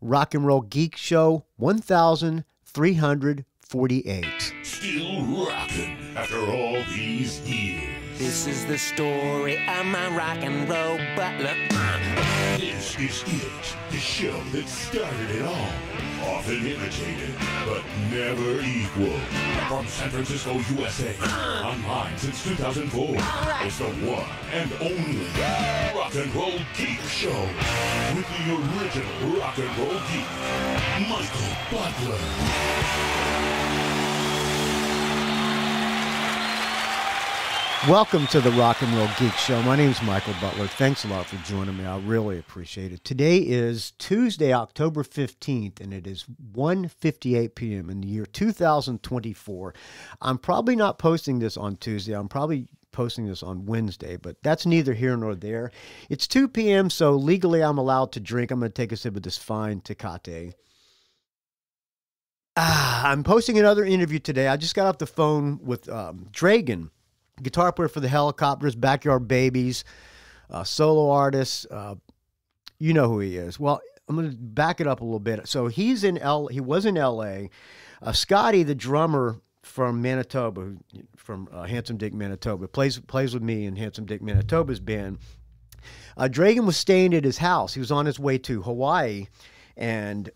Rock and Roll Geek Show 1348. Still rocking after all these years. This is the story of my rock and roll butler. This is it, the show that started it all. Often imitated, but never equal. From San Francisco, USA, online since 2004. It's the one and only Rock and Roll Geek Show. With the original Rock and Roll Geek, Michael Butler. Welcome to the Rock and Roll Geek Show. My name is Michael Butler. Thanks a lot for joining me. I really appreciate it. Today is Tuesday, October 15th, and it is 1:58 p.m. in the year 2024. I'm probably not posting this on Tuesday. I'm probably posting this on Wednesday, but that's neither here nor there. It's 2 p.m., so legally I'm allowed to drink. I'm going to take a sip of this fine Tecate. I'm posting another interview today. I just got off the phone with Dregen, guitar player for the Hellacopters, Backyard Babies, solo artist. You know who he is. Well, I'm going to back it up a little bit. So he was in L.A. Scotty, the drummer from Manitoba, from Handsome Dick, Manitoba, plays with me in Handsome Dick, Manitoba's band. Dregen was staying at his house. He was on his way to Hawaii, and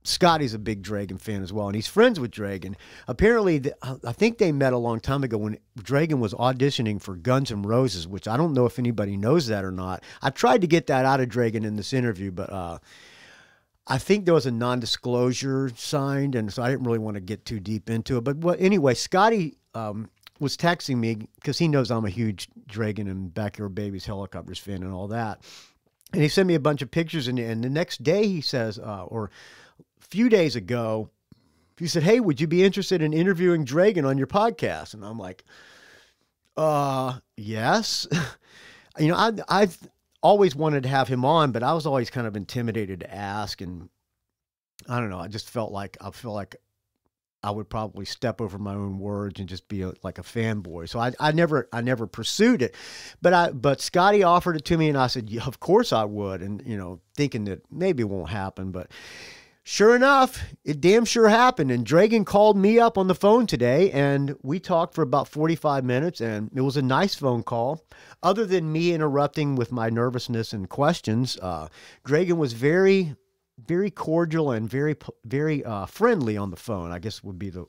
Scotty's a big Dregen fan as well, and he's friends with Dregen. Apparently, I think they met a long time ago when Dregen was auditioning for Guns N' Roses, which I don't know if anybody knows that or not. I've tried to get that out of Dregen in this interview, but I think there was a non-disclosure signed, and so I didn't really want to get too deep into it. But anyway, Scotty was texting me because he knows I'm a huge Dregen and Backyard Babies, Hellacopters fan and all that. And he sent me a bunch of pictures, and the next day he says, or few days ago, he said, "Hey, would you be interested in interviewing Dregen on your podcast?" And I'm like, yes. You know, I've always wanted to have him on, but I was always kind of intimidated to ask. And I don't know, I feel like I would probably step over my own words and just be like a fanboy. So I never pursued it, but Scotty offered it to me, and I said, yeah, of course I would. And, you know, thinking that maybe it won't happen, but sure enough, it damn sure happened. And Dregen called me up on the phone today, and we talked for about 45 minutes, and it was a nice phone call. Other than me interrupting with my nervousness and questions, Dregen was very, very cordial and very friendly on the phone, I guess would be the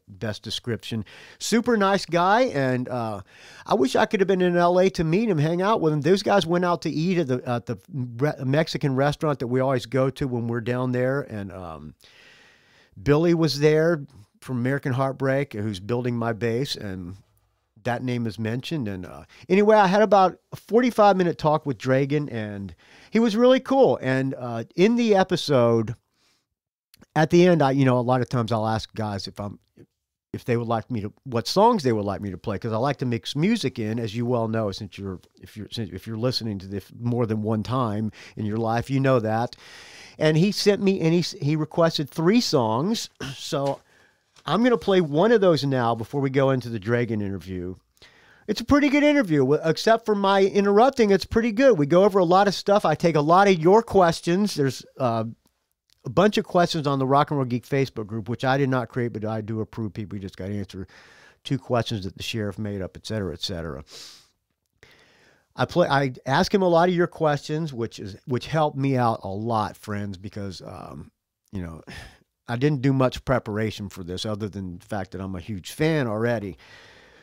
best description. Super nice guy, and I wish I could have been in L.A. to meet him, hang out with him. Those guys went out to eat at the Mexican restaurant that we always go to when we're down there, and Bealle was there from American Heartbreak, who's building my bass, and that name is mentioned. And anyway, I had about a 45-minute talk with Dregen, and he was really cool. And in the episode, at the end, a lot of times I'll ask guys if they would like me to, what songs they would like me to play, because I like to mix music in, as you well know, if you're listening to this more than one time in your life, you know that. And he sent me, and he requested 3 songs, so I'm going to play one of those now before we go into the Dregen interview. It's a pretty good interview, except for my interrupting. It's pretty good. We go over a lot of stuff. I take a lot of your questions. There's a bunch of questions on the Rock and Roll Geek Facebook group, which I did not create, but I do approve people. You just got to answer 2 questions that the sheriff made up, et cetera, et cetera. I ask him a lot of your questions, which helped me out a lot, friends, because I didn't do much preparation for this other than the fact that I'm a huge fan already.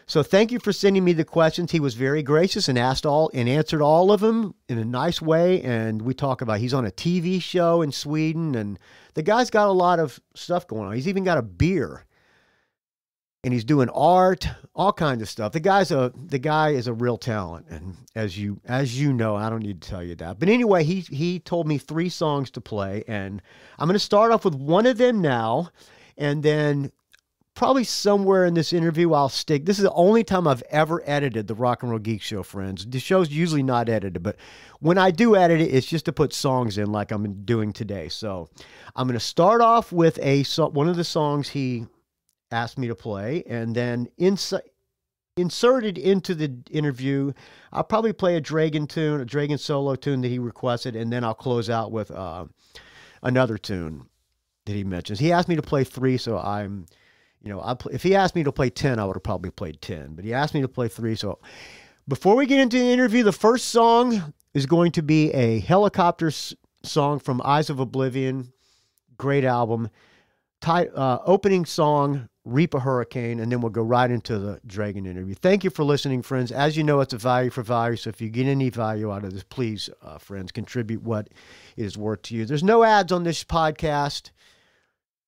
So thank you for sending me the questions. He was very gracious and answered all of them in a nice way. And we talk about, he's on a TV show in Sweden, and the guy's got a lot of stuff going on. He's even got a beer, and he's doing art, all kinds of stuff. The guy is a real talent. And as you know, I don't need to tell you that. But anyway, he told me 3 songs to play, and I'm going to start off with one of them now, and then probably somewhere in this interview I'll stick. This is the only time I've ever edited the Rock and Roll Geek Show, friends. The show's usually not edited, but when I do edit it, it's just to put songs in like I'm doing today. So I'm going to start off with one of the songs he asked me to play, and then inserted into the interview, I'll probably play a Dregen tune, a Dregen solo tune that he requested, and then I'll close out with another tune that he mentions. He asked me to play 3, so I'm, if he asked me to play 10, I would have probably played 10, but he asked me to play 3. So before we get into the interview, the first song is going to be a Hellacopters song from Eyes of Oblivion. Great album. Opening song, Reap a Hurricane, and then we'll go right into the Dregen interview. Thank you for listening, friends. As you know, it's a value for value, so if you get any value out of this, please, friends, contribute what it is worth to you. There's no ads on this podcast.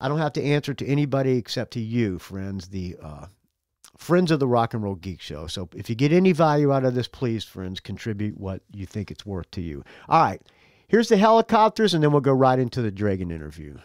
I don't have to answer to anybody except to you, friends, the friends of the Rock and Roll Geek Show. So if you get any value out of this, please, friends, contribute what you think it's worth to you. All right, here's the Hellacopters, and then we'll go right into the Dregen interview.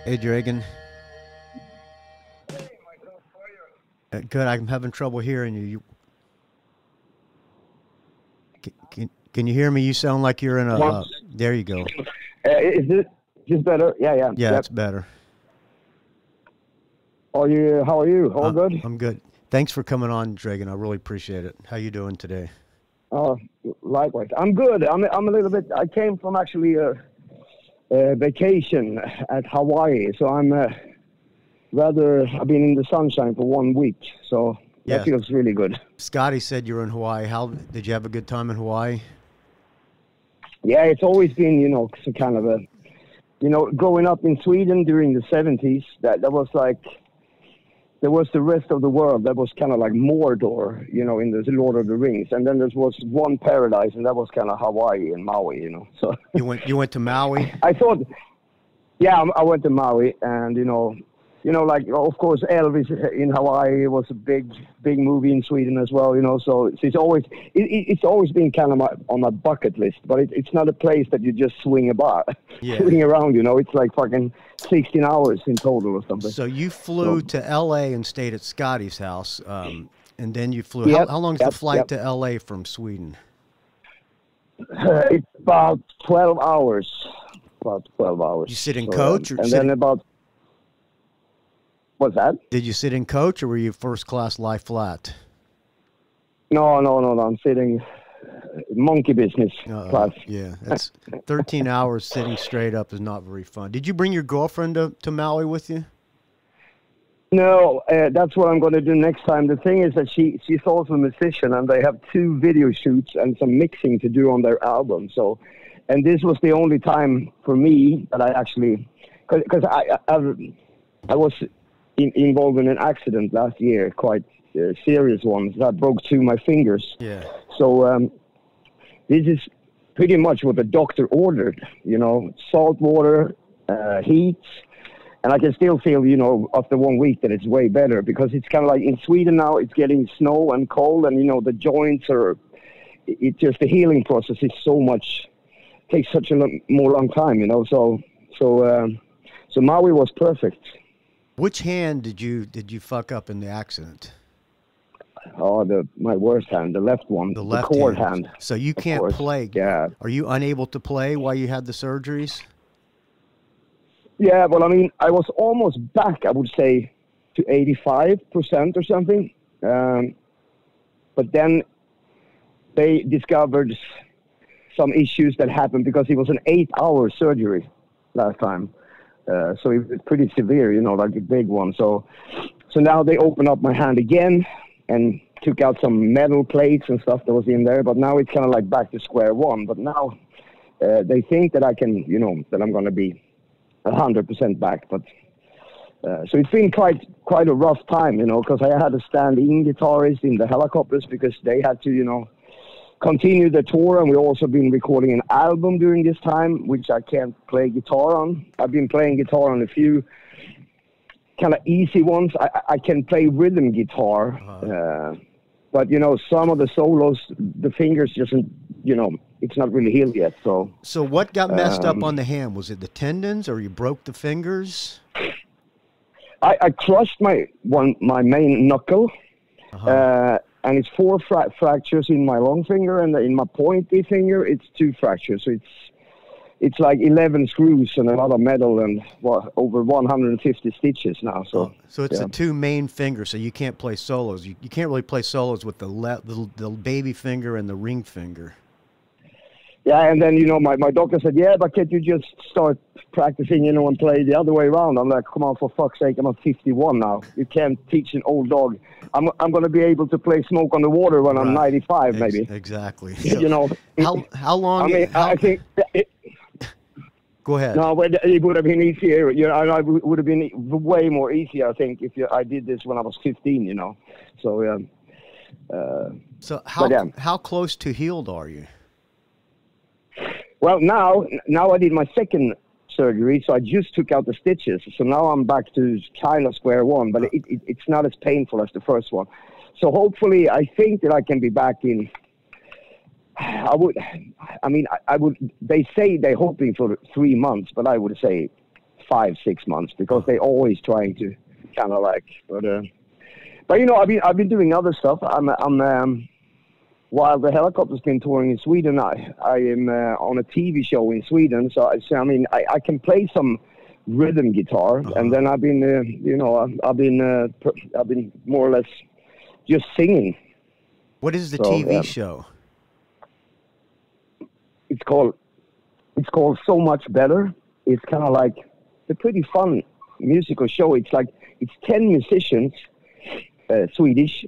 Hey, Dregen. Hey, myself, how are you? Good. I'm having trouble hearing you. Can you hear me? You sound like you're in a. There you go. Is it just better? Yeah. Yeah, Yep. it's better. How are you? All good? I'm good. Thanks for coming on, Dregen. I really appreciate it. How you doing today? Likewise. I'm good. I'm a little bit. I came from actually a vacation at Hawaii, so I'm I've been in the sunshine for 1 week, so that feels really good. Scotty said you were in Hawaii. How did you have a good time in Hawaii? Yeah, it's always been, some kind of a, growing up in Sweden during the 70s, that was like, there was the rest of the world that was kind of like Mordor, you know, in the Lord of the Rings, and then there was one paradise, and that was kind of Hawaii and Maui, you know. So you went to Maui. I thought, yeah, I went to Maui, and you know, like of course Elvis in Hawaii was a big movie in Sweden as well, you know. So it's always been kind of on my bucket list, but it's not a place that you just swing around, you know. It's like fucking 16 hours in total or something. So you flew to L.A. and stayed at Scotty's house, and then you flew. Yep, How long is the flight to L.A. from Sweden? It's about 12 hours. About 12 hours. You sit in coach, or and then about. What's that? Did you sit in coach, or were you first class lie flat? No. I'm sitting monkey business class. Yeah, that's 13 hours sitting straight up is not very fun. Did you bring your girlfriend to Maui with you? No, that's what I'm going to do next time. The thing is that she's also a musician, and they have 2 video shoots and some mixing to do on their album. So, and this was the only time for me that I actually, because I was involved in an accident last year, quite serious one. I broke 2 of my fingers. Yeah. So this is pretty much what the doctor ordered, you know, salt water, heat, and I can still feel, you know, after 1 week that it's way better, because it's kind of like in Sweden now, it's getting snow and cold, and, you know, the joints it's just the healing process is takes such a long time, you know, so Maui was perfect. Which hand did you fuck up in the accident? Oh, my worst hand, the left one, the cord hand. So you can't play. Yeah. Are you unable to play while you had the surgeries? Yeah, well, I mean, I was almost back, I would say, to 85% or something. But then they discovered some issues that happened because it was an 8-hour surgery last time. So it was pretty severe, you know, like a big one. So now they opened up my hand again and took out some metal plates and stuff that was in there. But now it's kind of like back to square one. But now they think that I can, you know, that I'm going to be 100% back. But so it's been quite a rough time, you know, because I had a stand-in guitarist in the Hellacopters because they had to, you know, continue the tour, and we've also been recording an album during this time, which I can't play guitar on. I've been playing guitar on a few kind of easy ones. I can play rhythm guitar, but, you know, some of the solos, the fingers just, you know, it's not really healed yet. So what got messed up on the hand? Was it the tendons, or you broke the fingers? I crushed my main knuckle. And it's 4 fractures in my long finger, and in my pointy finger, it's 2 fractures. So it's like 11 screws and a lot of metal and over 150 stitches now. So it's the 2 main fingers. So you can't play solos. You can't really play solos with the baby finger and the ring finger. Yeah, and then, you know, my doctor said, yeah, but can't you just start practicing, you know, and play the other way around? I'm like, come on, for fuck's sake, I'm 51 now. You can't teach an old dog. I'm going to be able to play Smoke on the Water when I'm 95, maybe. Exactly. So, you know. How long? I mean, I think... Go ahead. No, but it would have been easier. You know, it would have been way more easier, I think, if I did this when I was 15, you know. So, so how close to healed are you? Well, now I did my second surgery, so I just took out the stitches. So now I'm back to kind of square one, but it's not as painful as the first one. So hopefully, I think that I can be back in. I would. They say they're hoping for 3 months, but I would say 5-6 months, because they're always trying to kind of like. But you know, I've been doing other stuff. While the Hellacopters been touring in Sweden, I am on a TV show in Sweden. So I mean, I can play some rhythm guitar, and then I've been, you know, I've been more or less just singing. What is the TV show? It's called So Much Better. It's kind of like a pretty fun musical show. It's 10 musicians. Swedish,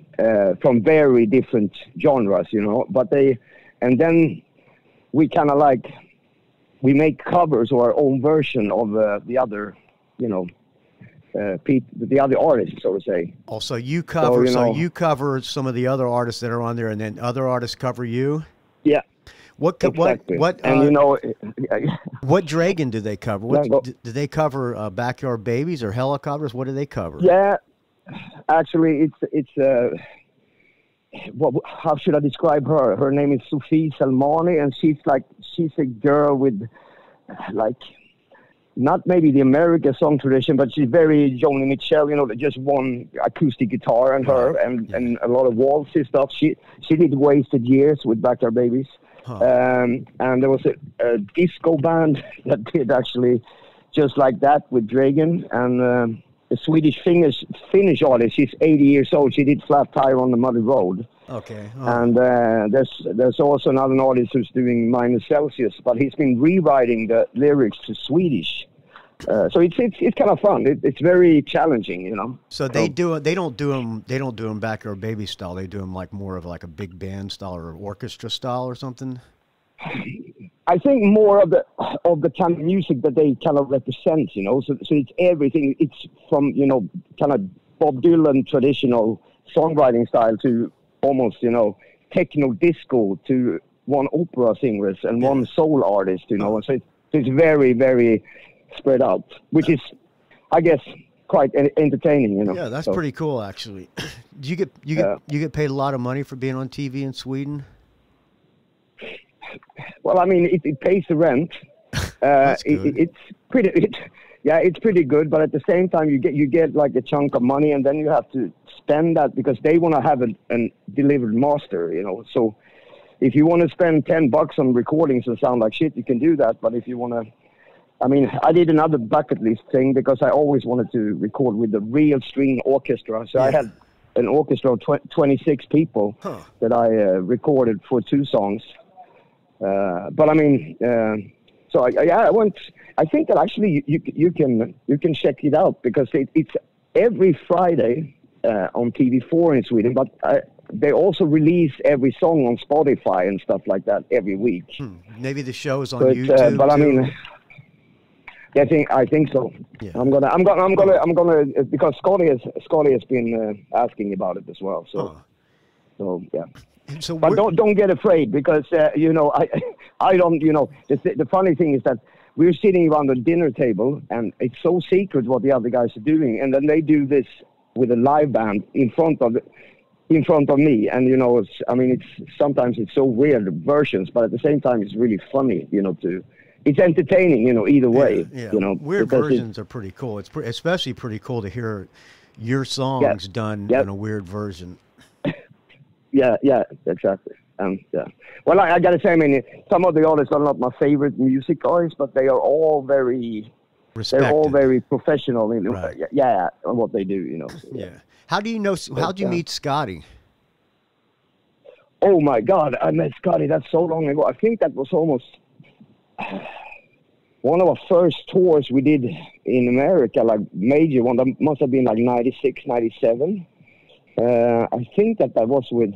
from very different genres, you know, and then we kind of like, we make covers or our own version of the other, you know, the other artists, so to say. Oh, so you cover, So, you cover some of the other artists that are on there, and then other artists cover you? Yeah. What Exactly. what And what Dregen do they cover? Do they cover Backyard Babies or Hellacopters? What do they cover? Yeah, actually, it's how should I describe her? Her name is Sophie Salmani, and she's a girl with like not maybe the American song tradition, but she's very Joni Mitchell. Just one acoustic guitar and her and a lot of waltzy stuff. She did Wasted Years with Backyard Babies. Huh. And there was a disco band that did actually just like that with Dregen, and the Swedish Finnish artist. She's 80 years old. She did Flat Tire on the Muddy Road. Okay. Oh. And there's also another artist who's doing Minus Celsius, but he's been rewriting the lyrics to Swedish. So it's kind of fun. It's very challenging, So they don't do them Backyard Baby style. They do them like more of like a big band style or orchestra style or something. I think more of the kind of music that they kind of represent, So it's everything. It's from kind of Bob Dylan traditional songwriting style to almost techno disco to one opera singer and one soul artist, So it's very, very spread out, which is, I guess, quite entertaining, Yeah, that's pretty cool, actually. Do you get paid a lot of money for being on TV in Sweden? Well, I mean, it pays the rent. It's pretty good. But at the same time, you get like a chunk of money, and then you have to spend that because they want to have a delivered master, So if you want to spend $10 on recordings and sound like shit, you can do that. But if you want to, I mean, I did another bucket list thing because I always wanted to record with the real string orchestra. So I had an orchestra of 26 people that I recorded for 2 songs. But I mean, so I went. I think that actually you can check it out because it's every Friday on TV4 in Sweden. But they also release every song on Spotify and stuff like that every week. Maybe the show's on YouTube. But I mean. I think so. Yeah. I'm gonna because Scotty has been asking about it as well. So yeah. So but don't get afraid because I don't the funny thing is that we're sitting around the dinner table and it's so secret what the other guys are doing, and then they do this with a live band in front of me, and it's sometimes it's so weird versions, but at the same time it's really funny, It's entertaining, either way. Yeah. Weird versions are pretty cool. It's especially pretty cool to hear your songs done in a weird version. Yeah, exactly. Well, I got to say, I mean, some of the artists are not my favorite music artists, but they are all very respected. They're all very professional in on what they do, So, yeah. How do you know? How'd you meet Scotty? Oh my God, I met Scotty. That's so long ago. I think that was almost one of our first tours we did in America, like major one. That must have been like 96, 97. I think that was with,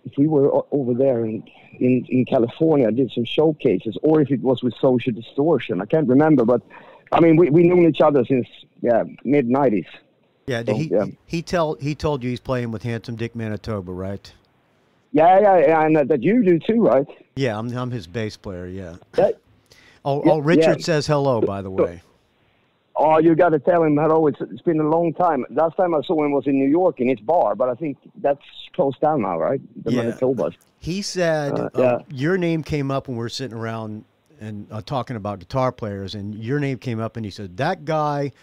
if we were over there in California, I did some showcases, or if it was with Social Distortion. I can't remember, but I mean, we known each other since, mid-90s. Yeah, he told you he's playing with Handsome Dick Manitoba, right? Yeah, and that you do too, right? Yeah, I'm his bass player, yeah. Richard says hello, by the way. Oh, you got to tell him hello. It's been a long time. Last time I saw him was in New York in his bar, but I think that's closed down now, right? The Manitoba. He said your name came up when we were sitting around and talking about guitar players, and your name came up, and he said, that guy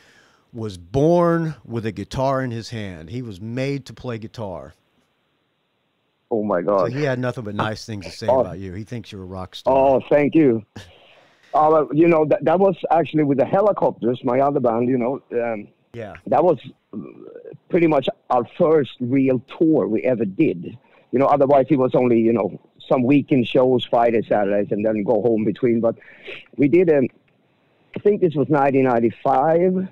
was born with a guitar in his hand. He was made to play guitar. Oh, my God. So he had nothing but nice things to say about you. He thinks you're a rock star. Oh, thank you. That was actually with the Hellacopters, my other band, That was pretty much our first real tour we ever did. Otherwise it was only, some weekend shows, Fridays, Saturdays, and then go home between. But we did, I think this was 1995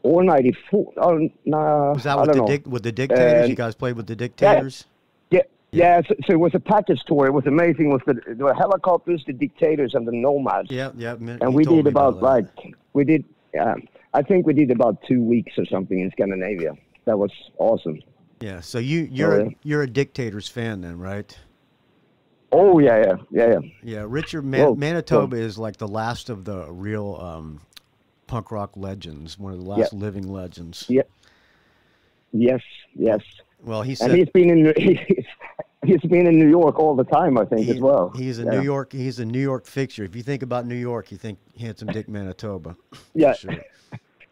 or 94. Was that with the Dictators? You guys played with the Dictators? Yeah, so it was a package tour. It was amazing. It was the Hellacopters, the Dictators, and the Nomads. Yeah. And we did about I think we did about 2 weeks or something in Scandinavia. That was awesome. Yeah. So you're a Dictators fan then, right? Oh yeah. Yeah. Richard Manitoba is like the last of the real punk rock legends, one of the last living legends. Yeah. Yes. Well, he said, and he's been in New York all the time, I think, as well. He's a New York fixture. If you think about New York, you think Handsome Dick Manitoba. Yeah. Sure.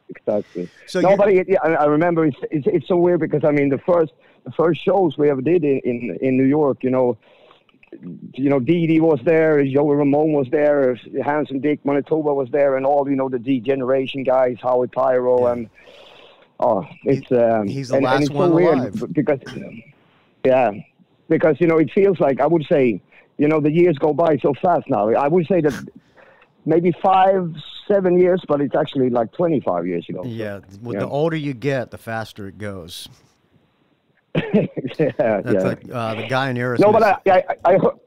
Exactly. So I remember it's so weird because I mean the first shows we ever did in New York, you know, Dee Dee was there, Joey Ramone was there, Handsome Dick Manitoba was there, and all, you know, the D Generation guys, Howie Pyro, and he's the last it's one so weird alive. Because you know, it feels like, I would say, you know, the years go by so fast now. I would say that maybe 5-7 years, but it's actually like 25 years ago. Yeah, the older you get, the faster it goes. That's like the guy in Aerosmith. No, but I heard.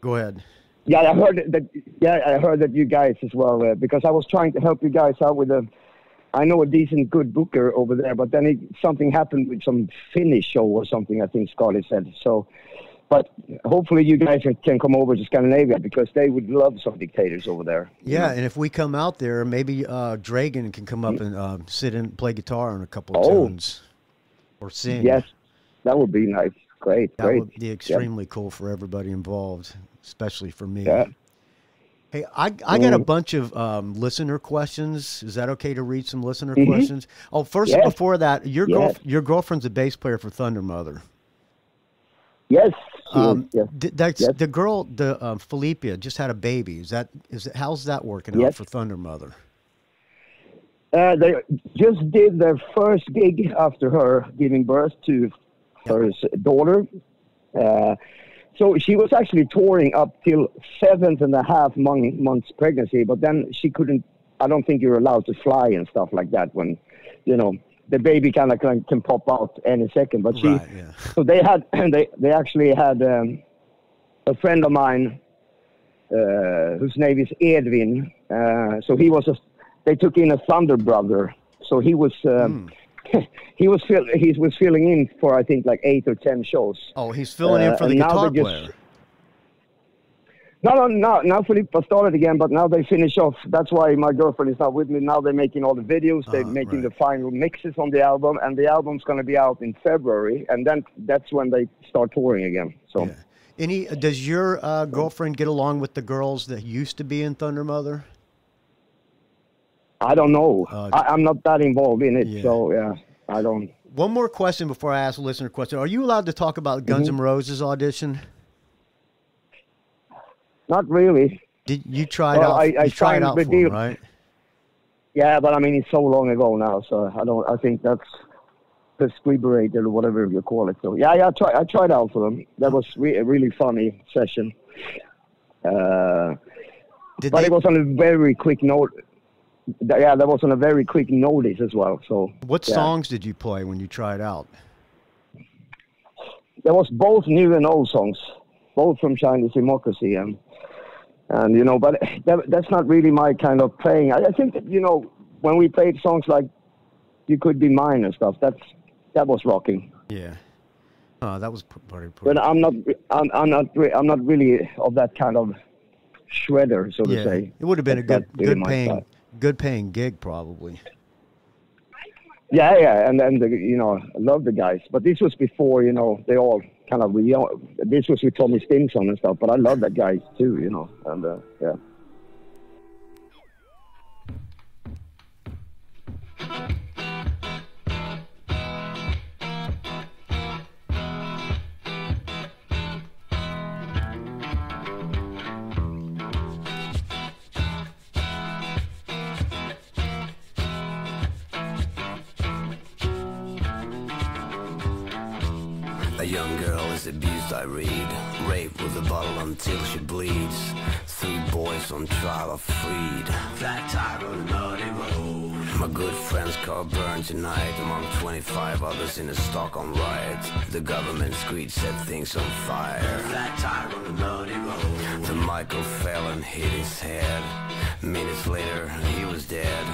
Go ahead. Yeah, I heard that. Yeah, I heard that you guys as well, because I was trying to help you guys out with I know a decent, good booker over there, but then something happened with some Finnish show or something, I think Scully said. So, but hopefully you guys can come over to Scandinavia because they would love some Dictators over there. Yeah, and if we come out there, maybe Dregen can come up and sit and play guitar on a couple of tunes or sing. Yes, that would be nice. Great. That would be extremely cool for everybody involved, especially for me. Yeah. Hey, I got a bunch of listener questions. Is that okay to read some listener questions? Oh, first, before that, your girlfriend's a bass player for Thunder Mother. Yes. The girl, Philippe, just had a baby. How's that working out for Thunder Mother? They just did their first gig after her giving birth to her daughter. So she was actually touring up till 7.5 months pregnancy, but then she couldn't. I don't think you're allowed to fly and stuff like that when, you know, the baby kind of can pop out any second. But so they actually had a friend of mine whose name is Edwin. So they took in a Thunder brother. So he was. He was filling in for, I think, like 8 or 10 shows. Oh, he's filling in for the guitar player. No. Now Philippe started again, but now they finish off. That's why my girlfriend is not with me. Now they're making all the videos. They're making the final mixes on the album, and the album's going to be out in February, and then that's when they start touring again. So, does your girlfriend get along with the girls that used to be in Thunder Mother? I don't know. I'm not that involved in it, so I don't. One more question before I ask a listener question. Are you allowed to talk about Guns N' Roses audition? Not really. Did you try it out? I tried out for them, right? Yeah, but I mean it's so long ago now, so I think that's prescriberated or whatever you call it. So I tried out for them. That was a really funny session. But it was on a very quick note. Yeah, that was on a very quick notice as well. So, what songs did you play when you tried out? There was both new and old songs, both from Chinese Democracy, and you know, but that's not really my kind of playing. I think that, you know, when we played songs like "You Could Be Mine" and stuff, that was rocking. Yeah, that was pretty. But I'm not really of that kind of shredder, so to say. It would have been good paying gig probably. Yeah, and you know, I love the guys, but this was before, you know, they all kind of, you know, this was with Tommy Stinson and stuff, but I love that guys too, you know, and yeah. A young girl is abused, I read. Raped with a bottle until she bleeds. 3 boys on trial are freed. Flat tire on a muddy road. My good friend's car burned tonight among 25 others in a Stockholm riot. The government screed set things on fire. Flat tire on a muddy road. The Michael fell and hit his head. Minutes later, he was dead.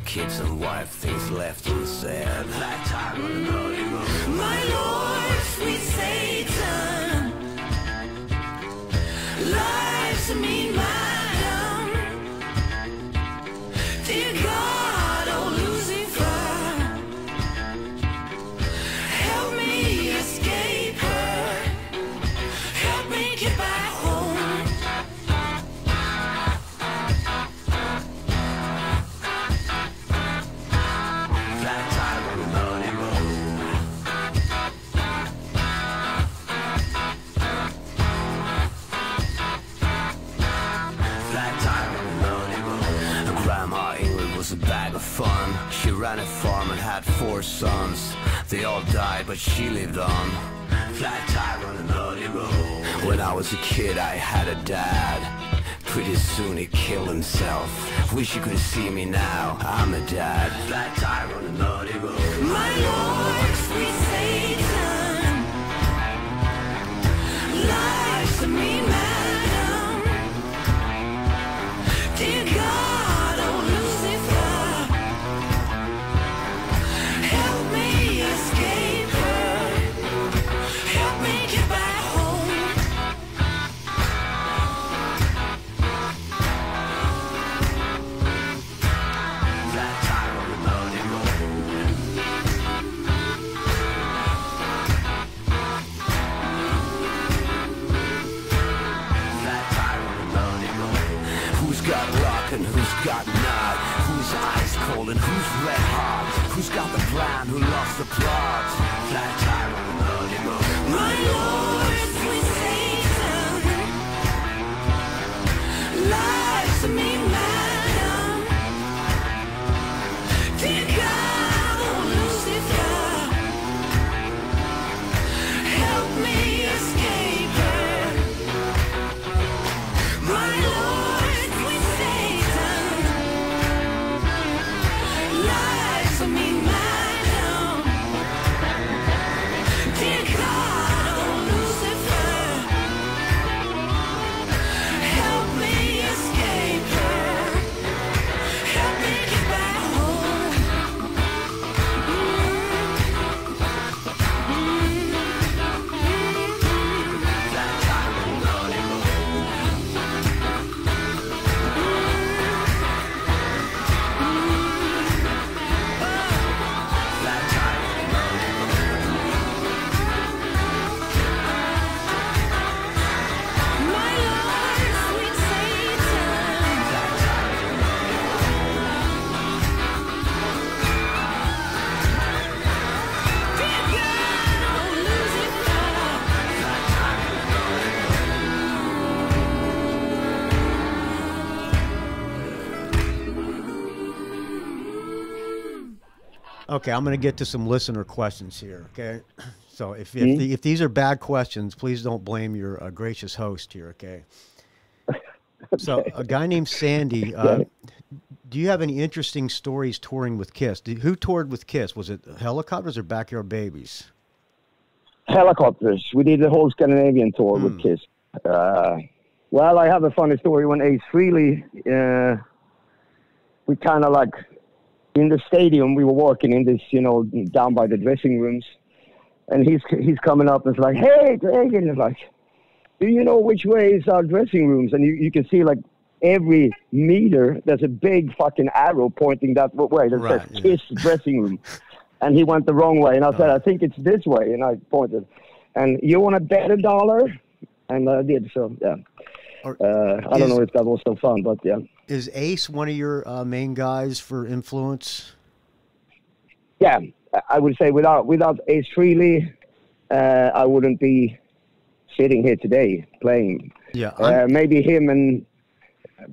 kids and wife, things left unsaid. Flat tire on the naughty road. My Lord, sweet Satan, life's a mean madam. Dear God, oh Lucifer, help me escape her. Help me get back home. Flat tire on the naughty road. Flat tire on the naughty road. Grandma Ingrid was a bag of fun. She ran a farm and had 4 sons. They all died, but she lived on. Flat tire on the naughty road. When I was a kid, I had a dad. Pretty soon he killed himself. Wish you could see me now. I'm a dad. Flat tire on the naughty road. My Lord, sweet Satan, life's a mean madam. Dear God, oh Lucifer, help me escape her. Help me get back home. Flat tire on the naughty road. Flat tire on the naughty road. Who's got rock and who's got not? Who's ice cold and who's red hot? Who's got the plan? Who lost the plot? Flat tire on the naughty road. My Lord, sweet Satan, life's a mean madam. Dear God, oh Lucifer, help me escape her. My Lord, sweet Satan, life's a mean madam. Dear God, oh Lucifer, help me escape her. Help me get back home. Flat tire on the naughty road. Flat tire on the naughty road. My Lord, sweet Satan, Flat tire on the naughty dear God, oh Lucifer, Flat tire on the naughty Okay, I'm going to get to some listener questions here. Okay, so if these are bad questions, please don't blame your gracious host here. Okay. So a guy named Sandy, do you have any interesting stories touring with Kiss? Who toured with Kiss? Was it Hellacopters or Backyard Babies? Hellacopters. We did the whole Scandinavian tour with Kiss. Well, I have a funny story. When Ace Frehley, we kind of like, in the stadium, we were walking in this, down by the dressing rooms. And he's coming up and it's like, hey, Dregen. It's like, do you know which way is our dressing rooms? And you can see like every meter, there's a big fucking arrow pointing that way that says Kiss dressing room. And he went the wrong way. And I said, I think it's this way. And I pointed. And you want to bet $1? And I did. So, yeah. I don't know if that was so fun, but yeah. Is Ace one of your main guys for influence? Yeah, I would say without Ace Frehley, I wouldn't be sitting here today playing. Yeah, maybe him and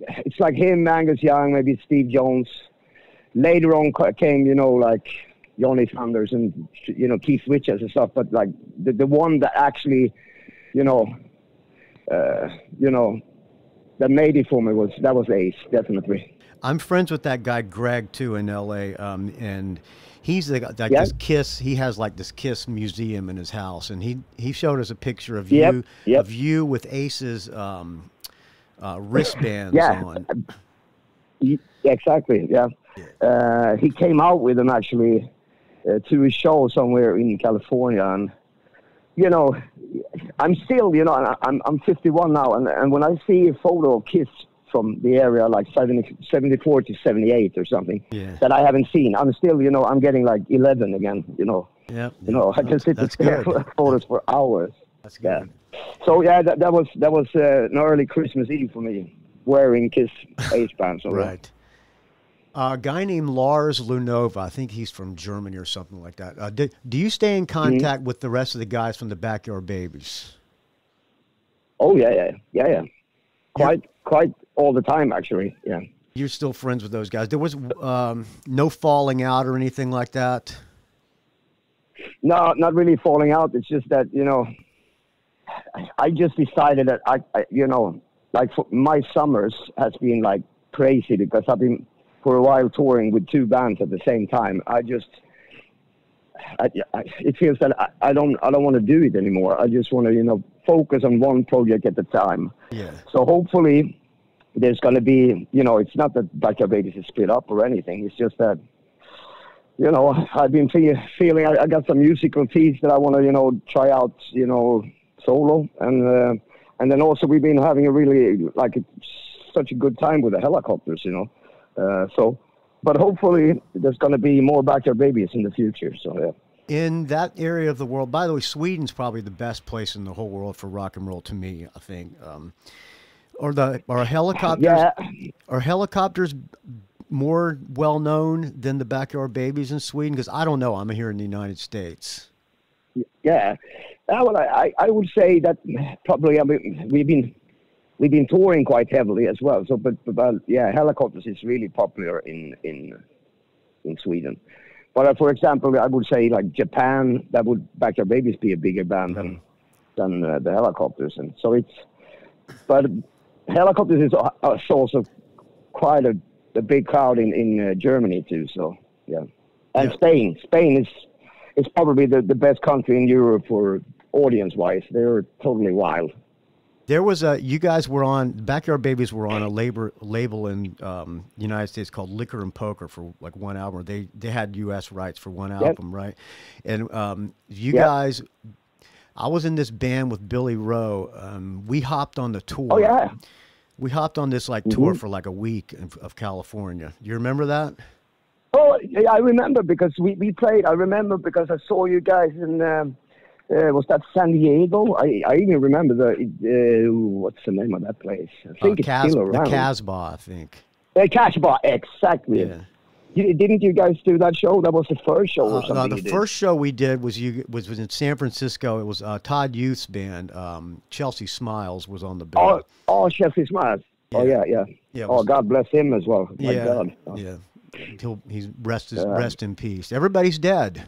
it's like him, Angus Young, maybe Steve Jones. Later on came, like Johnny Sanders and Keith Richards and stuff. But like the one that actually, that made it for me was Ace, definitely. I'm friends with that guy Gregg too in L.A. And he's this Kiss. He has like this Kiss museum in his house, and he showed us a picture of you with Ace's wristbands on. exactly. Yeah. He came out with them actually to a show somewhere in California, and you know, I'm still, you know, I'm 51 now, and when I see a photo of Kiss from the area like 74 to 78 or something that I haven't seen, I'm still, you know, I'm getting like 11 again, you know. Yeah. You know, I can sit and stare at photos for hours. That's good. Yeah. So yeah, that was an early Christmas Eve for me, wearing Kiss H bands. So, right. A guy named Lars Lunova, I think he's from Germany or something like that. Do you stay in contact with the rest of the guys from the Backyard Babies? Oh yeah. Quite all the time, actually. Yeah. You're still friends with those guys. There was no falling out or anything like that. No, not really falling out. It's just that, you know, I just decided that I you know, like my summers has been like crazy because I've been for a while touring with two bands at the same time. It feels that I don't want to do it anymore. I just want to, you know, focus on one project at a time. Yeah. So hopefully there's going to be, you know, it's not that Backyard Babies is split up or anything. It's just that, you know, I've been feeling I got some musical teeth that I want to, you know, try out, you know, solo. And then also we've been having a really, like, such a good time with the Hellacopters, you know. But hopefully there's going to be more Backyard Babies in the future. So, yeah. In that area of the world, by the way, Sweden's probably the best place in the whole world for rock and roll to me, I think. Are Helicopters more well known than the Backyard Babies in Sweden? Because I don't know. I'm here in the United States. Yeah. Well, I would say that probably. I mean, we've been touring quite heavily as well. So, but yeah, Helicopters is really popular in Sweden. But for example, I would say like Japan, that would Backyard Babies be a bigger band than the Helicopters, and so it's. But Helicopters is also quite a big crowd in Germany too. So yeah, and Spain is probably the best country in Europe for audience-wise. They're totally wild. There was you guys were on, Backyard Babies were on a label in the United States called Liquor and Poker for like one album. They had U.S. rights for one album, right? And you guys, I was in this band with Billy Rowe. We hopped on the tour. Oh, yeah. We hopped on this like tour for like a week of California. Do you remember that? Oh, yeah, I remember because we played. I remember because I saw you guys in... was that San Diego? I even remember what's the name of that place? I think it's still around. The Casbah, I think. The Casbah, exactly. Yeah. Didn't you guys do that show? That was the first show or something? The first show we did was in San Francisco. It was Todd Youth's band. Chelsea Smiles was on the bill. Oh, Chelsea Smiles. Yeah. Oh, yeah. Oh, God bless him as well. My God. Yeah. He's rest in peace. Everybody's dead.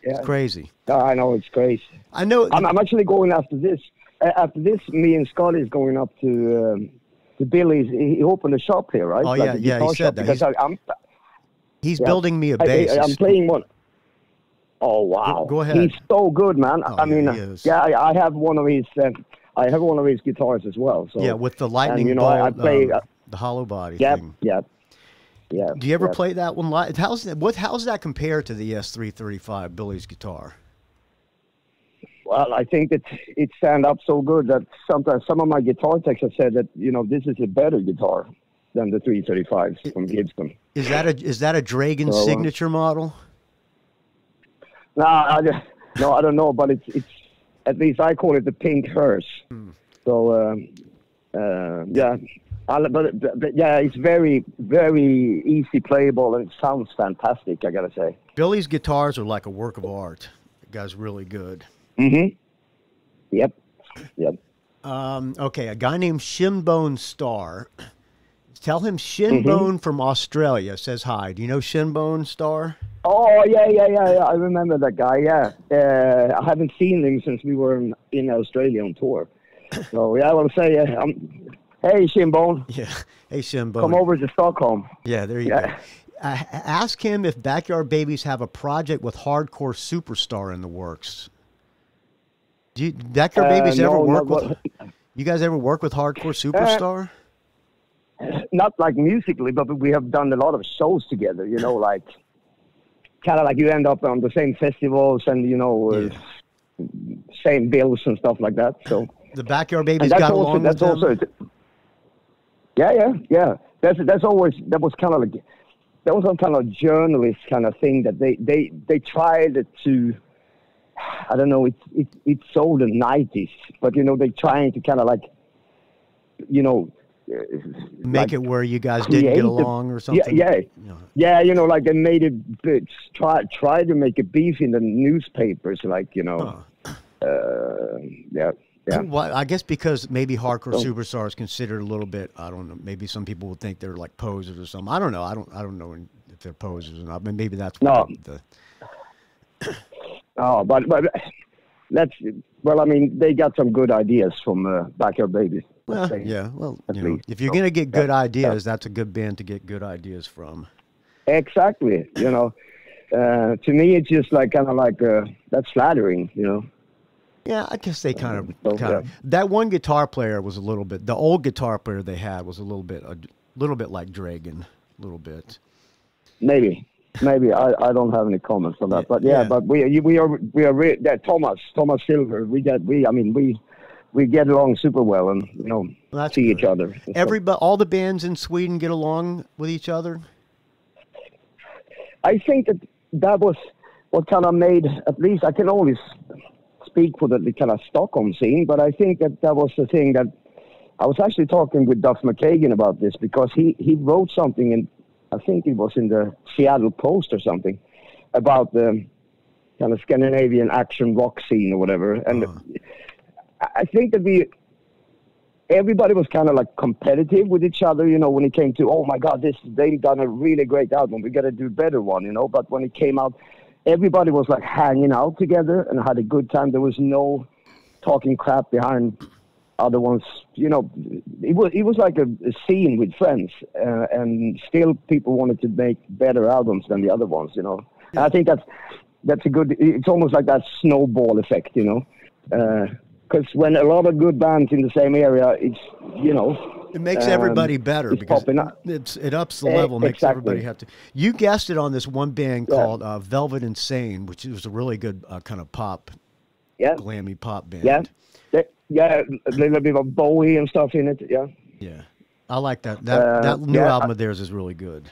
It's crazy. I know, it's crazy. I know. I'm actually going after this. After this, me and Scott is going up to Billy's. He opened a shop here, right? Oh, like yeah. He said that. Because he's building me a bass. I'm playing one. Oh, wow. Go ahead. He's so good, man. Oh, I mean, he is. I have one of his. I have one of his guitars as well. So yeah, with the lightning bolt, I play the hollow body thing. Yeah. Do you ever play that one live? How's that compared to the S335, Billy's guitar? Well, I think that it stand up so good that sometimes some of my guitar techs have said that, you know, this is a better guitar than the 335s from Gibson. Is that a Dregen signature model? No, I don't know, but it's at least I call it the pink hearse. So yeah. But yeah, it's very, very easy playable and it sounds fantastic, I gotta say. Billy's guitars are like a work of art. The guy's really good. Yep. Okay, a guy named Shinbone Star. Tell him Shinbone from Australia says hi. Do you know Shinbone Star? Oh, yeah. I remember that guy, yeah. I haven't seen him since we were in Australia on tour. So, yeah, I want to say... hey, Shinbone. Yeah. Hey, Shinbone. Come over to Stockholm. Yeah, there you go. Ask him if Backyard Babies have a project with Hardcore Superstar in the works. Backyard Babies ever work with... You guys ever work with Hardcore Superstar? not like musically, but we have done a lot of shows together, you know, like kind of like you end up on the same festivals and, you know, same bills and stuff like that. So the Backyard Babies got along with them? Yeah. That's always, that was kind of like, that was some kind of journalist kind of thing that they tried to, I don't know, it's so the 90s, but, you know, they trying to kind of like, you know, make it where you guys didn't get along or something. Yeah. You know, like they made it, try to make a beef in the newspapers, like, you know, yeah. Well, I guess because maybe hardcore superstars is considered a little bit, I don't know, maybe some people would think they're like posers or something. I don't know. I don't know if they're posers or not. But maybe that's but that's, well, I mean, they got some good ideas from Backyard Babies. Well, yeah. Well, you know, if you're going to get good ideas, that's a good band to get good ideas from. Exactly. You know, to me, it's just like kind of like that's flattering. You know. Yeah, I guess they kind of. That one guitar player was a little bit. The old guitar player they had was a little bit like Dregen, a little bit. Maybe. I don't have any comments on that, but but we are that Thomas Silver. We get along super well, and you know, see each other. All the bands in Sweden get along with each other. I think that was what kind of made, at least I can always speak for the kind of Stockholm scene, but I think that was the thing that I was actually talking with Duff McKagan about this, because he wrote something in, I think it was in the Seattle Post or something, about the kind of Scandinavian action rock scene or whatever. And I think that everybody was kind of like competitive with each other, you know, when it came to, oh my God, they've done a really great album, we got to do a better one, you know. But when it came out, everybody was like hanging out together and had a good time. There was no talking crap behind other ones, you know. It was like a scene with friends, and still people wanted to make better albums than the other ones, you know. And I think that's a good, it's almost like that snowball effect, you know, because when a lot of good bands in the same area, it's, you know, it makes everybody better, because it ups the level, makes everybody have to. You guessed it on this one band called Velvet Insane, which was a really good kind of pop, glammy pop band. Yeah, a little bit of Bowie and stuff in it. Yeah. I like that. That new album of theirs is really good.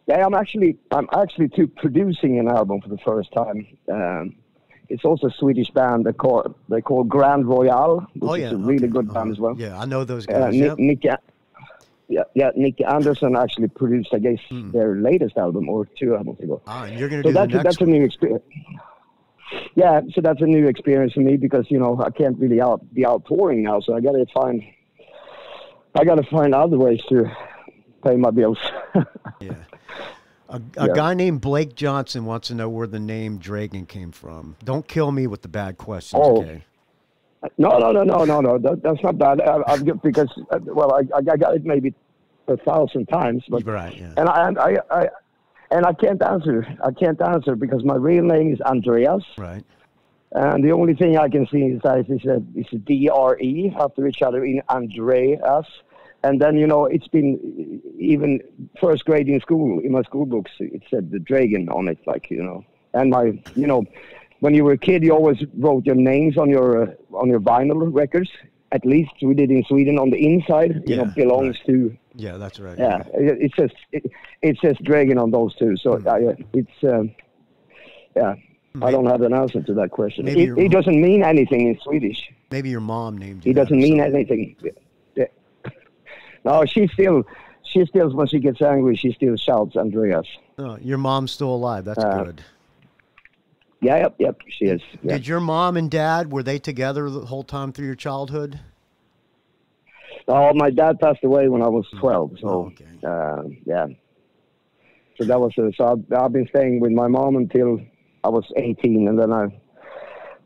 Yeah, I'm actually producing an album for the first time. It's also a Swedish band they call Grand Royale, which is a really good band as well. Yeah, I know those guys. Nick Anderson actually produced, I guess, their latest album or 2 albums ago. And you're going to do the next that's a new experience. Yeah, so that's a new experience for me, because, you know, I can't really be out touring now, so I got to find other ways to pay my bills. A guy named Blake Johnson wants to know where the name Dregen came from. Don't kill me with the bad questions, okay? No. That's not bad. Because I got it maybe 1,000 times, but and I can't answer. Because my real name is Andreas. Right. And the only thing I can see is a D-R-E after each other in Andreas. And then, you know, it's been even first grade in school, in my school books, it said the Dregen on it, like, you know. And you know, when you were a kid, you always wrote your names on your vinyl records. At least we did in Sweden, on the inside, you know, belongs to. Yeah, that's right. Yeah, it says Dregen on those too. So I don't have an answer to that question. It doesn't mean anything in Swedish. Maybe your mom named you. It doesn't mean anything. Yeah. No, she still, when she gets angry, she still shouts Andreas. Oh, your mom's still alive. That's good. Yeah, yep, she is. Yeah. Did your mom and dad, were they together the whole time through your childhood? Oh, my dad passed away when I was 12. So, yeah. So that was so I've been staying with my mom until I was 18, and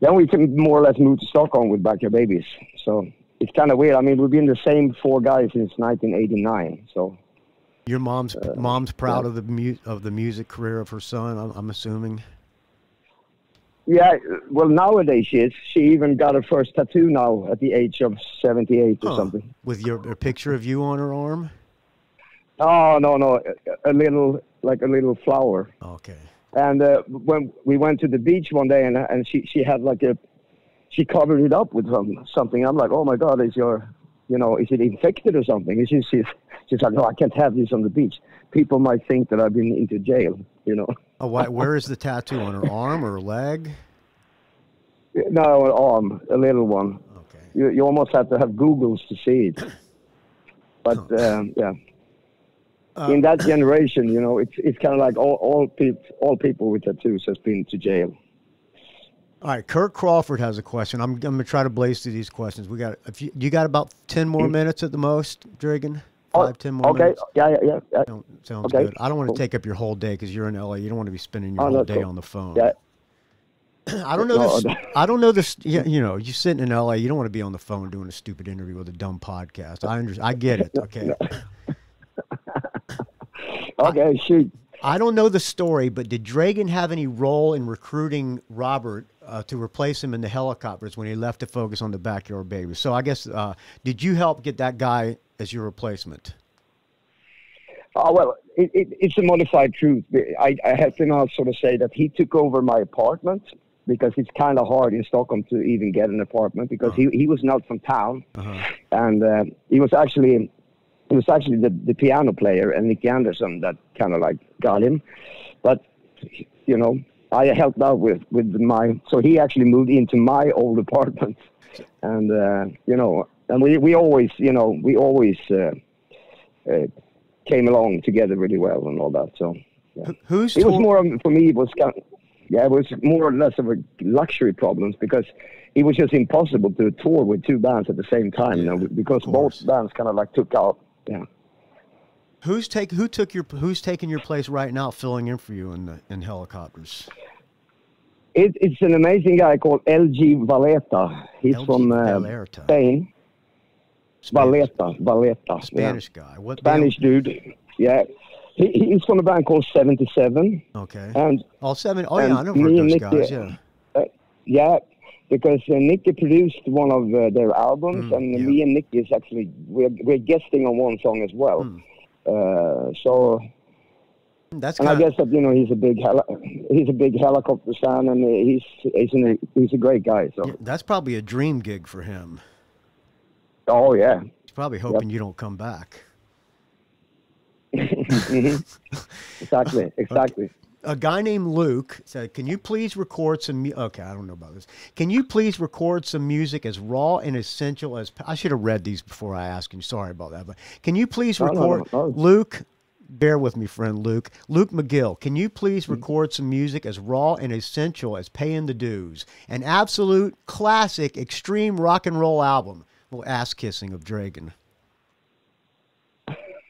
then we can more or less move to Stockholm with Backyard Babies. So it's kind of weird. I mean, we've been the same 4 guys since 1989. So your mom's proud of the music career of her son, I'm assuming. Yeah, well, nowadays she is. She even got her first tattoo now at the age of 78 or something. With a picture of you on her arm? Oh, no, a little flower. Okay. And when we went to the beach one day, and she had she covered it up with something. I'm like, oh my God, is it infected or something? And she's like, no, I can't have this on the beach. People might think that I've been into jail, Oh, where is the tattoo? On her arm or her leg? No, an arm, a little one. Okay. You almost have to have Googles to see it. But yeah, in that generation, it's kind of like all people with tattoos has been to jail. All right, Kirk Crawford has a question. I'm gonna try to blaze through these questions. You got about 10 more minutes at the most, Dregen? 10 more minutes. Yeah. Sounds Okay. good. I don't want to take up your whole day because you're in LA. You don't want to be spending your whole day on the phone. Yeah. I don't know this. I don't know this. You're sitting in LA. You don't want to be on the phone doing a stupid interview with a dumb podcast. I get it. Okay. Okay, shoot. I don't know the story, but did Dregen have any role in recruiting Robert to replace him in the Hellacopters when he left to focus on the Backyard Babies? So I guess, did you help get that guy as your replacement? Oh, well, it's a modified truth. I have to now sort of say that he took over my apartment because it's kind of hard in Stockholm to even get an apartment because he was not from town. And he was actually the piano player and Nick Anderson that kind of like got him. But, I helped out with so he actually moved into my old apartment. And, and we always came along together really well and all that. So, yeah. It was more, for me, it was more or less of a luxury problems because it was just impossible to tour with two bands at the same time, because both bands kind of like took out. Yeah. Who's taking your place right now, filling in for you in Helicopters? It's an amazing guy called LG Valletta. He's from Spain. Valletta. Spanish guy. What Spanish band? Dude. Yeah. He's from a band called 77. Okay. And I know those guys. Yeah. Yeah, because Nicky produced one of their albums, and me and Nicky is actually we're guesting on one song as well. So that's I guess that he's a big Helicopters fan, and he's a great guy. So that's probably a dream gig for him. Oh yeah. He's probably hoping you don't come back. Exactly. Okay. A guy named Luke said, "Can you please record some?" Okay, I don't know about this. Can you please record some music as raw and essential as? I should have read these before I asked you. Sorry about that, but can you please record Luke? Bear with me, friend Luke. Luke McGill, can you please record some music as raw and essential as Paying the Dues? An absolute classic, extreme rock and roll album. Little ass kissing of Dregen.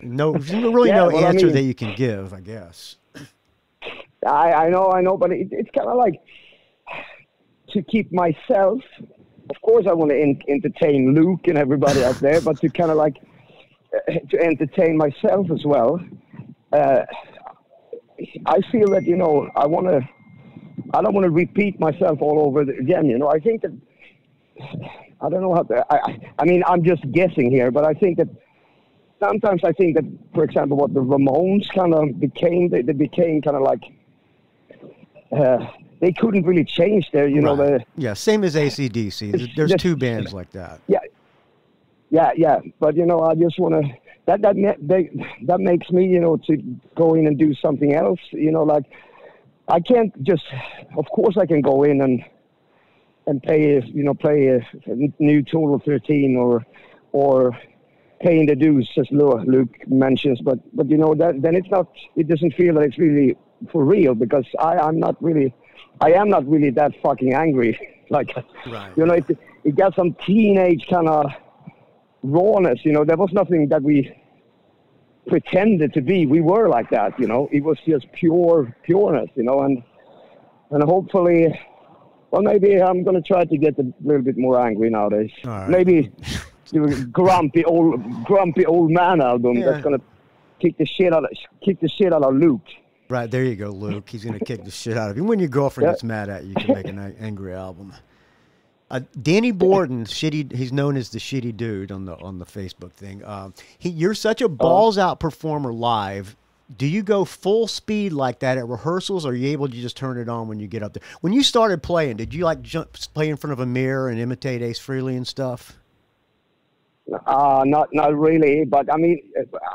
No answer that you can give, I guess. I know, but it's kind of like to keep myself. Of course, I want to entertain Luke and everybody out there, but to kind of like to entertain myself as well. I feel that I don't want to repeat myself all over again. I think that I don't know how to. I mean, I'm just guessing here, but I think that. Sometimes I think that, for example, what the Ramones kind of became, they became kind of like, they couldn't really change their, same as AC/DC. There's two bands like that. Yeah. But, I just want to, that makes me, to go in and do something else, like, I can't just, of course I can go in and play a new Total 13 or Paying the Dues, as Luke mentions, but then it doesn't feel that it's really for real because I am not really that fucking angry. Like, right. It got some teenage kind of rawness. There was nothing that we pretended to be. We were like that. It was just pureness. And hopefully, well, maybe I'm gonna try to get a little bit more angry nowadays. All right. Maybe. Grumpy old man album that's gonna kick the shit out of Luke. Right, there you go, Luke. He's going to kick the shit out of you. When your girlfriend gets mad at you, you can make an angry album. Danny Borden, he's known as the shitty dude on the Facebook thing. You're such a balls out performer live. Do you go full speed like that at rehearsals, or are you able to just turn it on when you get up there? When you started playing, did you like play in front of a mirror and imitate Ace Frehley and stuff? Not really, but I mean,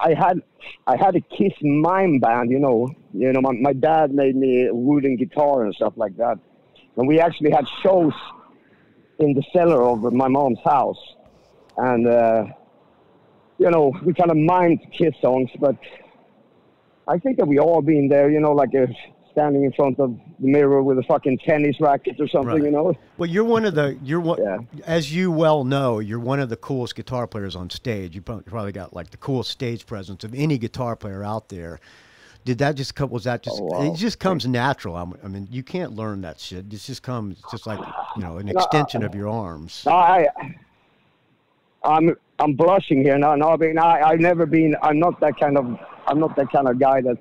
I had a Kiss mime band, you know. My dad made me a wooden guitar and stuff like that, and we actually had shows in the cellar of my mom's house, and we kind of mimed Kiss songs, but I think that we all been there, like standing in front of the mirror with a fucking tennis racket or something, right. Well, as you well know, you're one of the coolest guitar players on stage. You probably got like the coolest stage presence of any guitar player out there. Did that just come? Was that just? Oh, wow. It just comes natural. I mean, you can't learn that shit. It just comes, just like an extension of your arms. I'm blushing here now. No, I mean, I've never been. I'm not that kind of guy that's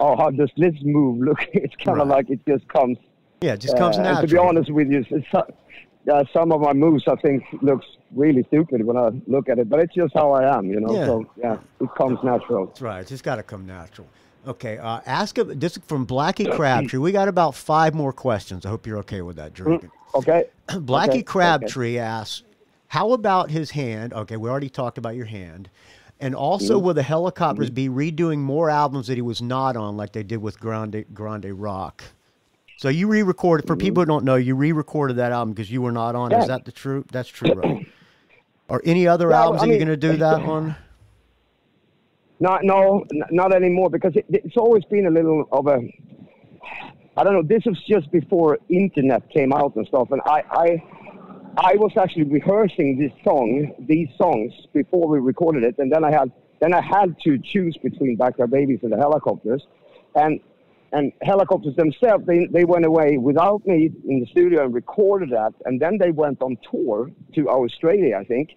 how does this move look? It's kind of like it just comes. Yeah, it just comes natural. And to be honest with you, some of my moves I think looks really stupid when I look at it, but it's just how I am, Yeah. So yeah, it comes natural. That's right. It's just got to come natural. Okay, this is from Blackie Crabtree. We got about 5 more questions. I hope you're okay with that, Dregen. Okay. Blackie Crabtree asks, how about his hand? Okay, we already talked about your hand. And also, will the Hellacopters be redoing more albums that he was not on, like they did with Grande Rock? So you re-recorded, for people who don't know, you re-recorded that album because you were not on. Yeah. Is that true? That's true, right? Or any other albums that you're going to do that on? No, not anymore, because it's always been a little of a, I don't know, this was just before internet came out and stuff, and I was actually rehearsing these songs before we recorded it, and then I had to choose between Backyard Babies and the Hellacopters, and Hellacopters themselves, they went away without me in the studio and recorded that, and then they went on tour to Australia, I think.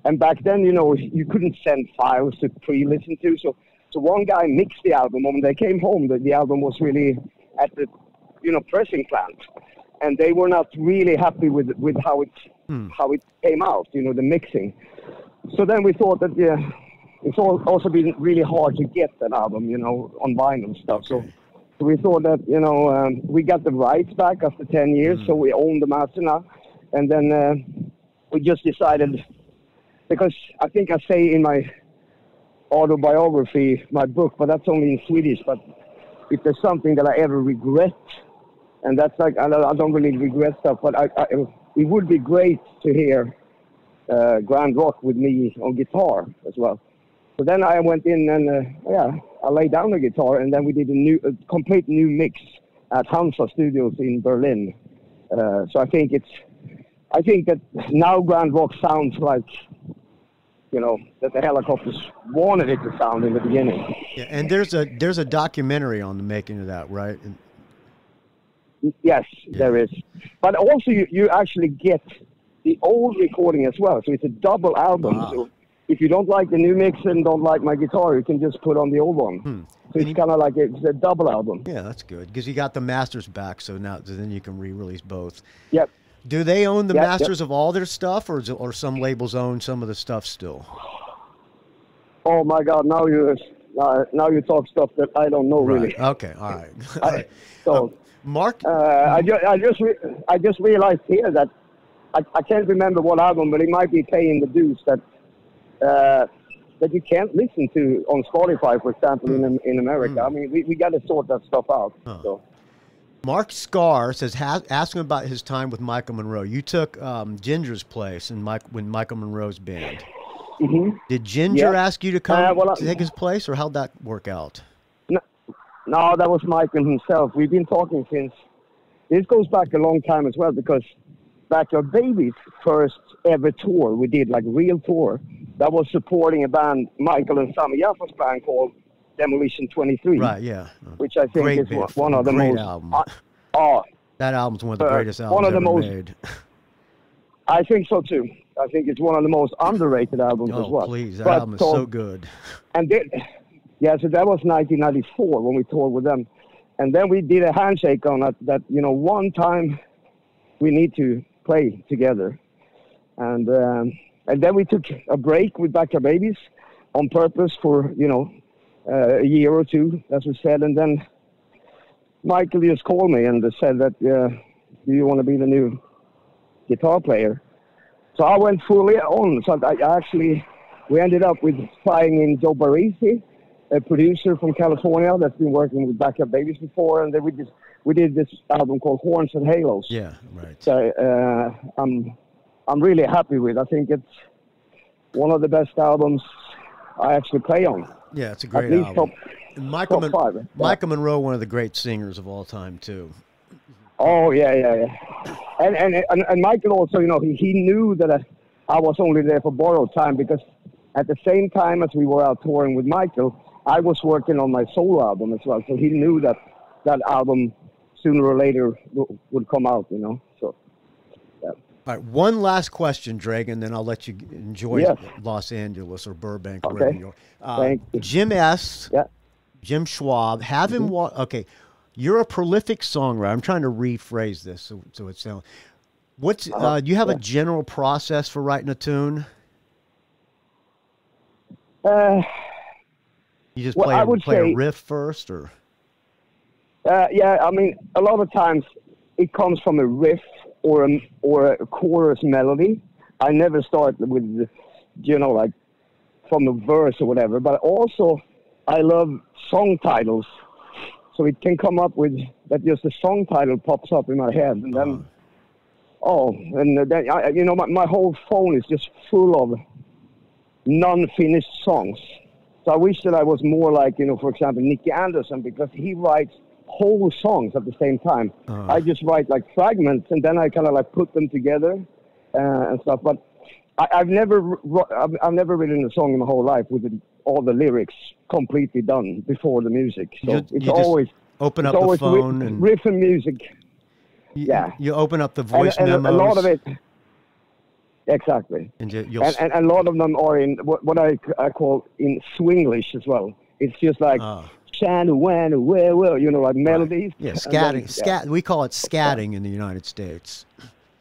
And back then, you couldn't send files to pre-listen to, so one guy mixed the album, and when they came home, the album was really at the pressing plant, and they were not really happy with how it came out, the mixing. So then we thought that it's also been really hard to get that album, on vinyl and stuff. Okay. So we thought that we got the rights back after 10 years, so we own the master now, and then we just decided, because I think I say in my autobiography, my book, but that's only in Swedish, but if there's something that I ever regret, and that's like, I don't really regret stuff, but it would be great to hear Grand Rock with me on guitar as well. So then I went in and, I laid down the guitar, and then we did a complete new mix at Hansa Studios in Berlin. So I think that now Grand Rock sounds like, that the Hellacopters wanted it to sound in the beginning. Yeah, and there's a documentary on the making of that, right? Yes, there is. But also you actually get the old recording as well. So it's a double album. Wow. So if you don't like the new mix and don't like my guitar, you can just put on the old one. So it's kind of like it's a double album. Yeah, that's good, because you got the masters back, so then you can re-release both. Yep. Do they own the masters of all their stuff, or some labels own some of the stuff still? Oh my God! Now you talk stuff that I don't know really. Okay, all right. So Mark, I just realized here that I can't remember what album, but it might be Paying the Dues that you can't listen to on Spotify, for example, in America. I mean, we got to sort that stuff out. So. Mark Scar says, asking about his time with Michael Monroe. You took Ginger's place when Michael Monroe's band. Mm-hmm. Did Ginger ask you to come to take his place, or how'd that work out? No, that was Michael himself. We've been talking since. This goes back a long time as well, because Backyard Babies' first ever tour we did, like real tour, that was supporting a band, Michael and Sami Jaffa's band, called Demolition 23. Right, yeah. Which I think is one of the most... album. That album's one of the greatest albums ever made. I think so, too. I think it's one of the most underrated albums as well. Oh, please. That album is so good. And Yeah, so that was 1994 when we toured with them. And then we did a handshake on that, you know, one time we need to play together. And then we took a break with Backyard Babies on purpose for, you know, a year or two, as we said. And then Michael just called me and said that, do you want to be the new guitar player? So I went fully on. So we ended up with flying in Joe Barisi, a producer from California that's been working with Backyard Babies before, and then we did this album called Horns and Halos. Yeah, right. So I'm really happy with. I think it's one of the best albums I actually play on. Yeah, it's a great album. Michael Monroe, one of the great singers of all time too. Oh yeah. And Michael also, you know, he knew that I was only there for borrowed time, because at the same time as we were out touring with Michael, I was working on my solo album as well. So he knew that album sooner or later would come out, you know. So, yeah. All right, one last question, Dregen, then I'll let you enjoy Los Angeles or Burbank, wherever you are. Thank you. Jim S., Jim Schwab, have him okay, you're a prolific songwriter. I'm trying to rephrase this so it sounds. Do you have a general process for writing a tune? You just play a riff first, or? Yeah, I mean, a lot of times it comes from a riff or a chorus melody. I never start with, you know, like from a verse or whatever. But also, I love song titles, so it can come up with that. Just a song title pops up in my head, and then, you know, my whole phone is just full of non-finished songs. So I wish that I was more like, you know, for example, Nicky Anderson, because he writes whole songs at the same time. I just write like fragments, and then I kind of like put them together and stuff. But I've never written a song in my whole life with all the lyrics completely done before the music. So it's always open up the phone and riff and music. You open up the voice and memos. A lot of it. Exactly. And a lot of them are in what I call in Swinglish as well. It's just like Shan, when, where, you know, like melodies. Yeah, scatting. Scat. We call it scatting in the United States.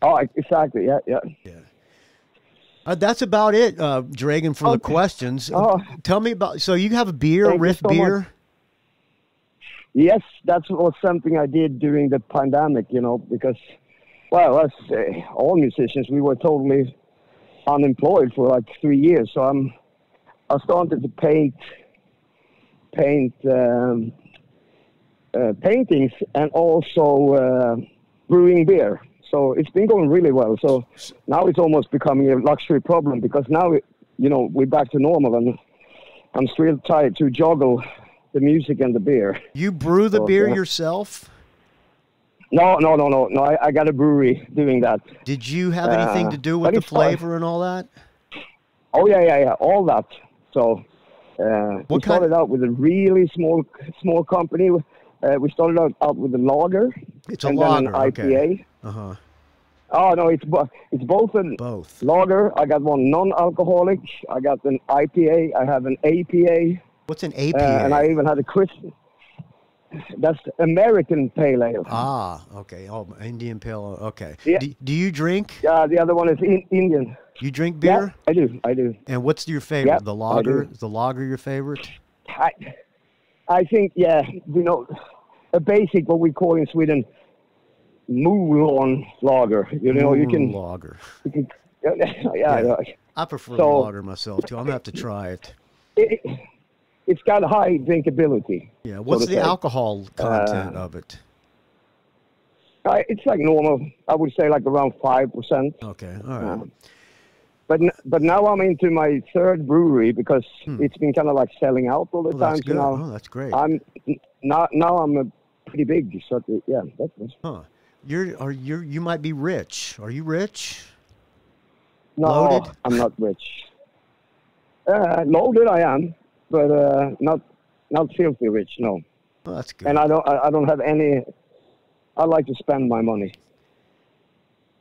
Oh, exactly. Yeah. That's about it, Dregen, for the questions. Tell me about. So you have a beer, riff beer. Much. Yes, that was something I did during the pandemic. You know, because. Well, as all musicians, we were totally unemployed for like 3 years. So I started to paint paintings and also brewing beer. So it's been going really well. So now it's almost becoming a luxury problem, because now, you know, we're back to normal, and I'm still trying to juggle the music and the beer. You brew the beer yourself? No. I got a brewery doing that. Did you have anything to do with the flavor and all that? Oh, yeah, all that. So we started out with a really small company. We started out with a lager. It's a lager, then an IPA. Okay. Oh, no, it's both. Lager. I got one non-alcoholic. I got an IPA. I have an APA. What's an APA? And I even had a Christmas. That's American Pale Ale. Ah, okay. Oh, Indian Pale Ale. Okay. Yeah. Do you drink? Yeah, the other one is Indian. You drink beer? Yeah, I do. And what's your favorite? Yeah, the lager? Is the lager your favorite? I think, you know, a basic, what we call in Sweden, Moulin lager. You know, you can... Lager. Yeah. I prefer lager myself, too. I'm going to have to try it. It's got high drinkability. Yeah, what's the alcohol content of it? It's like normal. I would say like around 5%. Okay, all right. But now I'm into my third brewery, because it's been kind of like selling out all the time. That's good. So now that's great. I'm pretty big. So that's nice. Huh? You might be rich. Are you rich? No, loaded? I'm not rich. Loaded, I am. But not filthy rich, no. Oh, that's good. And I don't have any. I like to spend my money.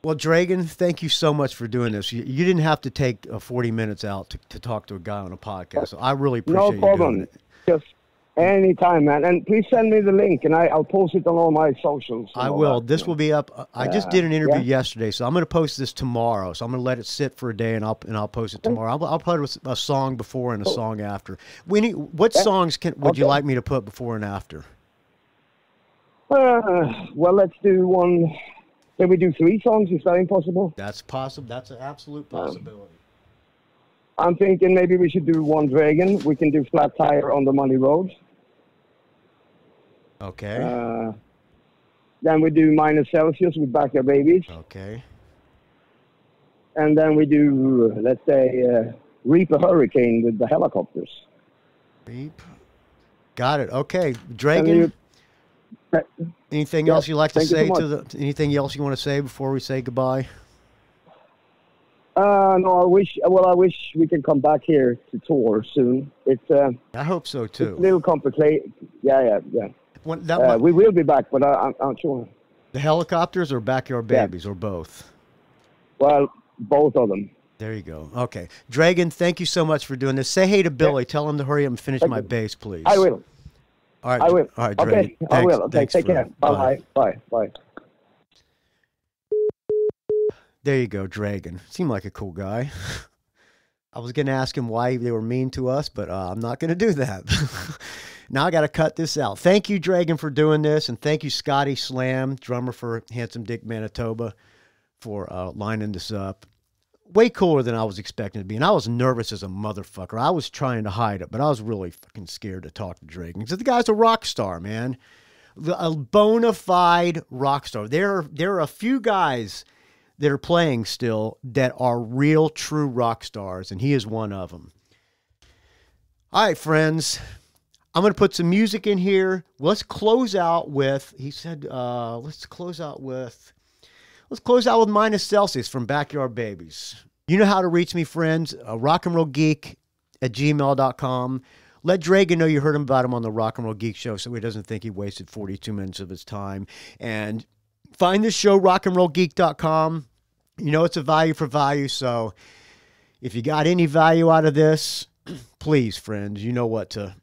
Well, Dregen, thank you so much for doing this. You didn't have to take 40 minutes out to talk to a guy on a podcast. So I really appreciate you doing it. Just anytime, man. And please send me the link, and I'll post it on all my socials. I will. This will be up. I just did an interview yeah. yesterday, so I'm going to post this tomorrow. So I'm going to let it sit for a day, and I'll post it tomorrow. I'll put a song before and a song after. What songs would you like me to put before and after? Well, let's do one. Can we do 3 songs? Is that impossible? That's possible. That's an absolute possibility. I'm thinking maybe we should do one Dregen. We can do Flat Tire on the Money Road. Okay. Then we do Minus Celsius with Backyard Babies. Okay. And then we do, let's say, Reap a Hurricane with the Hellacopters. Reap. Got it. Okay. Dregen. Anything else you'd like to say anything else you want to say before we say goodbye? No, I wish we can come back here to tour soon. It's I hope so too. It's a little complicated. Yeah. We will be back, but I'm sure. The Hellacopters or Backyard Babies or both? Well, both of them. There you go. Okay. Dregen, thank you so much for doing this. Say hey to Bealle. Yeah. Tell him to hurry up and finish my bass, please. I will. All right. I will. All right, Dregen. Okay, I will. Okay, take care. Bye. There you go, Dregen. Seemed like a cool guy. I was going to ask him why they were mean to us, but I'm not going to do that. Now I got to cut this out. Thank you, Dregen, for doing this, and thank you, Scotty Slam, drummer for Handsome Dick Manitoba, for lining this up. Way cooler than I was expecting to be, and I was nervous as a motherfucker. I was trying to hide it, but I was really fucking scared to talk to Dregen because the guy's a rock star, man. A bona fide rock star. There are a few guys that are playing still that are real, true rock stars, and he is one of them. All right, friends. I'm going to put some music in here. Let's close out with, he said, let's close out with Minus Celsius from Backyard Babies. You know how to reach me, friends. rockandrollgeek@gmail.com. Let Dregen know you heard about him on the Rock and Roll Geek Show so he doesn't think he wasted 42 minutes of his time. And find this show, rockandrollgeek.com. You know it's a value for value, so if you got any value out of this, please, friends, you know what to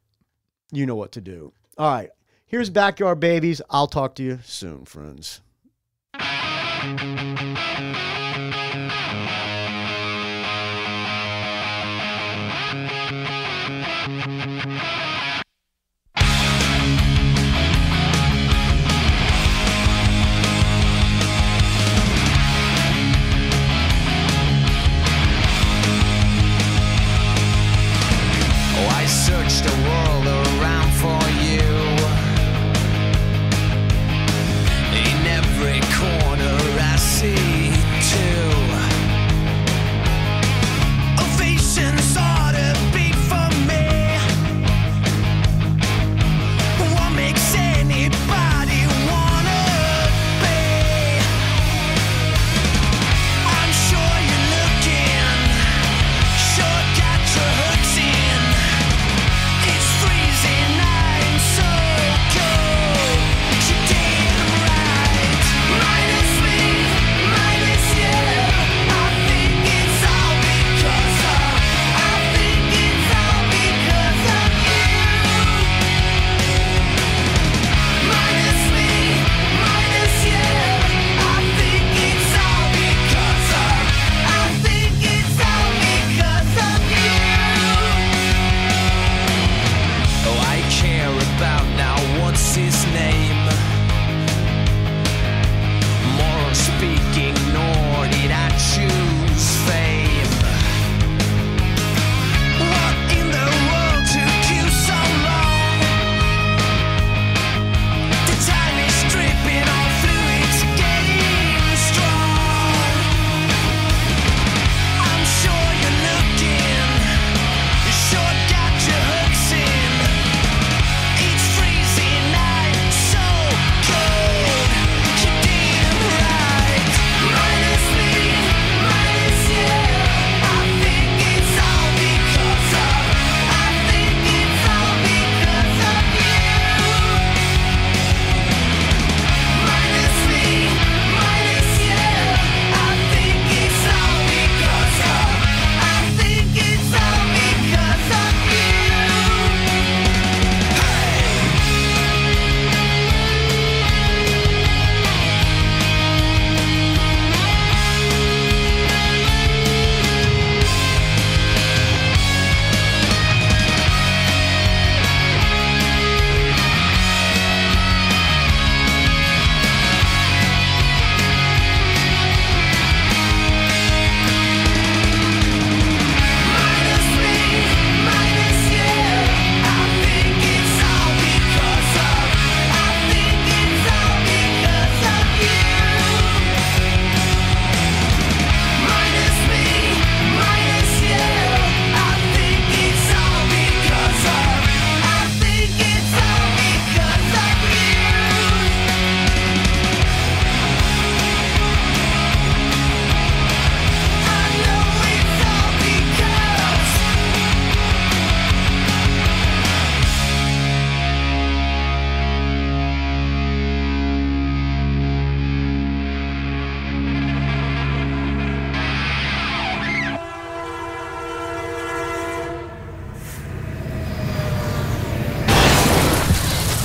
do. All right, here's Backyard Babies. I'll talk to you soon, friends. Search the world around for you. In every corner I see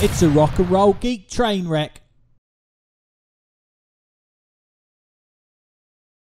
It's a rock and roll geek train wreck.